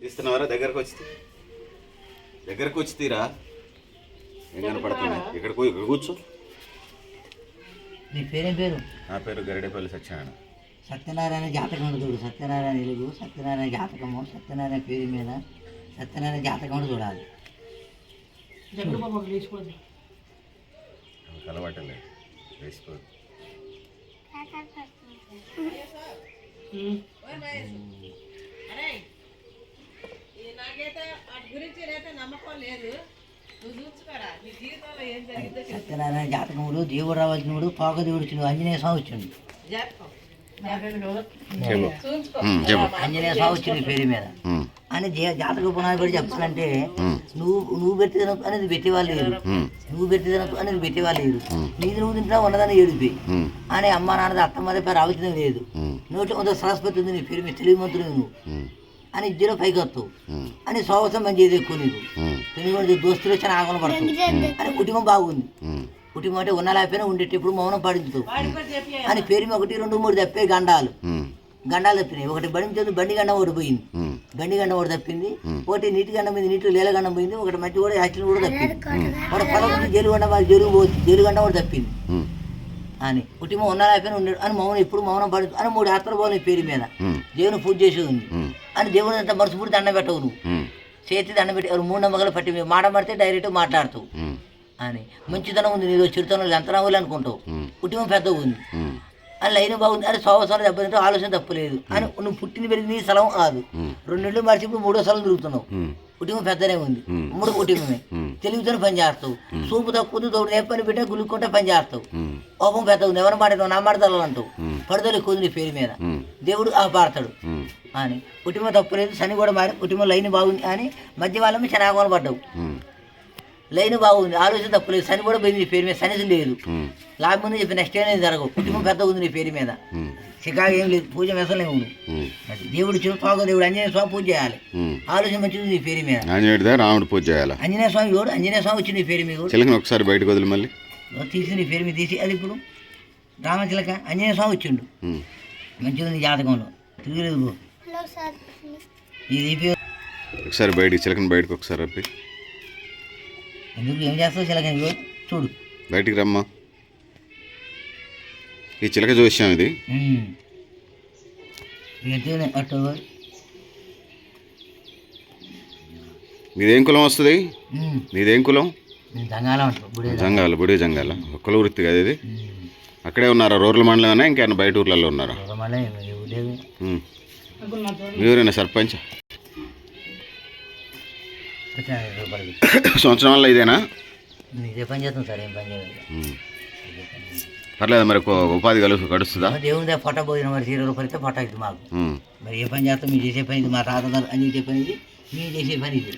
తీస్తున్నావరా? దగ్గరకు వచ్చి తీరా. ఏం కనపడుతుంది? ఇక్కడ కూర్చో. నీ పేరేం పేరు? నా పేరు గరిడేపల్లి సత్యనారాయణ. సత్యనారాయణ జాతకం చూడు. సత్యనారాయణ వెలుగు, సత్యనారాయణ జాతకము, సత్యనారాయణ పేరు మీద సత్యనారాయణ జాతకం చూడాలి. అలవాటలే వేసుకోదు. సత్యనారాయణ జాతకములు దేవుడు రావాల్సినప్పుడు పోక దేవుడు వచ్చిండు. ఆంజనేయ స్వామి వచ్చిండు. ఆంజనేయ స్వామి వచ్చింది పేరు మీద అని జాతక పునాది పడి చెప్పాలంటే నువ్వు పెట్టేదనకు అనేది పెట్టేవాళ్ళు లేరు. నువ్వు పెట్టేదనకు అనేది పెట్టేవాళ్ళు లేరు. నీది నువ్వు తింటా ఉన్నదని ఏడిపి అని అమ్మ నాన్నది అత్తమ్మది పేరు ఆలోచన లేదు. నోటి కొంత సరస్వతి ఉంది నీ పేరు మీద తెలివిమంతులు నువ్వు అని ఇద్దరు పైకి వస్తావు అని సోవసం మంచిది ఎక్కువ నీకు తెలివి దోస్తులు వచ్చి ఆగన పడతావు అని కుటుంబం బాగుంది. కుటుంబం అంటే ఉన్న లేకపోయినా ఉండేటప్పుడు మౌనం పాటించుతావు అని పేరు మీద 1, 2, 3 తప్పాయి గండాలు తప్పినాయి. ఒకటి బండి గండం ఒకటి పోయింది. బండి గండం ఒకటి తప్పింది. ఒకటి నీటి గండం మీద నీటి లేల గండం పోయింది. ఒకటి మట్టి కూడా యాక్సిడెంట్ కూడా తప్పింది. ఒకటి పొలం జైలు గండం జైలు గండం కూడా తప్పింది అని కుటుంబం ఉన్న లేకపోయినా ఉండేది అని మౌనం ఎప్పుడు మౌనం పాటించు అని 3 యాత్ర పోవాలి పేరు మీద దేవుని పూజ చేసి ఉంది అని దేవుని అంత మనసు పూడి దండ పెట్టవు. నువ్వు చేతి దండ పెట్టి 3 నమ్మకాలు పట్టి మాట పడితే డైరెక్ట్ మాట్లాడుతావు అని మంచితనం ఉంది. నీదో చిరుతనం ఎంతనవ్వాలి అనుకుంటావు. కుటుంబం పెద్దగా ఉంది అని లైన్ బాగుంది అని సంవత్సరాలు దెబ్బతింటే ఆలోచన తప్పలేదు అని నువ్వు పుట్టిన పెరిగి నీ స్థలం కాదు. 2 నెలలు మరిచి ఇప్పుడు 3వ స్థలం తిరుగుతున్నావు. కుటుంబం పెద్దనే ఉంది. 3 కుటుంబమే తెలుగుతో పని చేస్తావు. సూపు తక్కువ తోడు ఏ పని పెట్టా గులుక్కుంటే పని చేస్తావు. కోపం పెద్ద ఉంది. ఎవరు మాట్లాడతావు నా మాటలు అంటావు. పడుదల ఎక్కువ ఉంది నీ పేరు మీద దేవుడు పాడతాడు అని కుటుంబం తప్పులేదు. శని కూడా మారి కుటుంబం లైన్ బాగుంది అని మధ్య వాళ్ళమే శనాగోన పడ్డావు. లైన్ బాగుంది. ఆలోచన తప్పులేదు. శని కూడా పోయింది నీ పేరు మీద. శని లేదు. లాభం ఉంది చెప్పి నెక్స్ట్ అనేది జరగవు. కుటుంబం పెద్ద ఉంది నీ పేరు మీద. చికాగా ఏం లేదు. పూజ మెసలే ఉంది. దేవుడు తోక దేవుడు ఆంజనేయ స్వామి పూజ చేయాలి. ఆలోచన మంచిది నీ పేరు మీద. రాముడు పూజ చేయాలి. ఆంజనేయ స్వామి ఎవడు? ఆంజనేయ స్వామి వచ్చి నీ పేరు మీద ఒకసారి బయటకు వదిలి మళ్ళీ తీసి నీ పేరు మీద తీసి అది ఇప్పుడు రామచిలక ఆంజనేయ స్వామి వచ్చిండు. మంచిగా ఉంది జాతకంలో తిరగలేదు. ఇది ఒకసారి బయటికి చిలకని బయటకు ఒకసారి రప్పి ఎందుకు ఏం చేస్తావు చిలక చూడు బయటికి రమ్మా. ఈ చిలక చూసాం. ఇది మీదేం కులం వస్తుంది? మీదేం కులం? జంగాల బుడి జంగాల కుల వృత్తి కదా ఇది. అక్కడే ఉన్నారా? రూరల్ మండలమేనా ఇంకేమైనా బయట ఊర్లలో ఉన్నారా? మీ ఊరేనా సర్పంచ్? సంవత్సరం వల్ల ఇదేనా? ఇదే పని చేస్తాం సార్. ఏం పని చేయాలి? పర్లేదు మరి ఉపాధి గడుస్తుందా? దేవుని ఫోటో పోయిన మరి 20 రూపాయలు అయితే ఫోటో అవుతుంది మాకు. మరి ఏ పని చేస్తాం? మీరు చేసే పని ఇది. మా తాత అని చేసే పని ఇది. మీరు చేసే పని ఇది.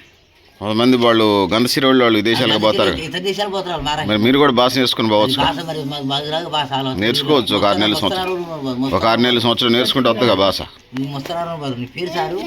కొంతమంది వాళ్ళు గంధసిరి వాళ్ళు విదేశాలకు పోతారు. ఇతర దేశాలు పోతారు. మరి మీరు కూడా భాష నేర్చుకుని పోవచ్చు. నేర్చుకోవచ్చు. ఒక 6 నెలల సంవత్సరం నేర్చుకుంటే వస్తుందిగా భాష. ముస్తరాలు పేరు సారు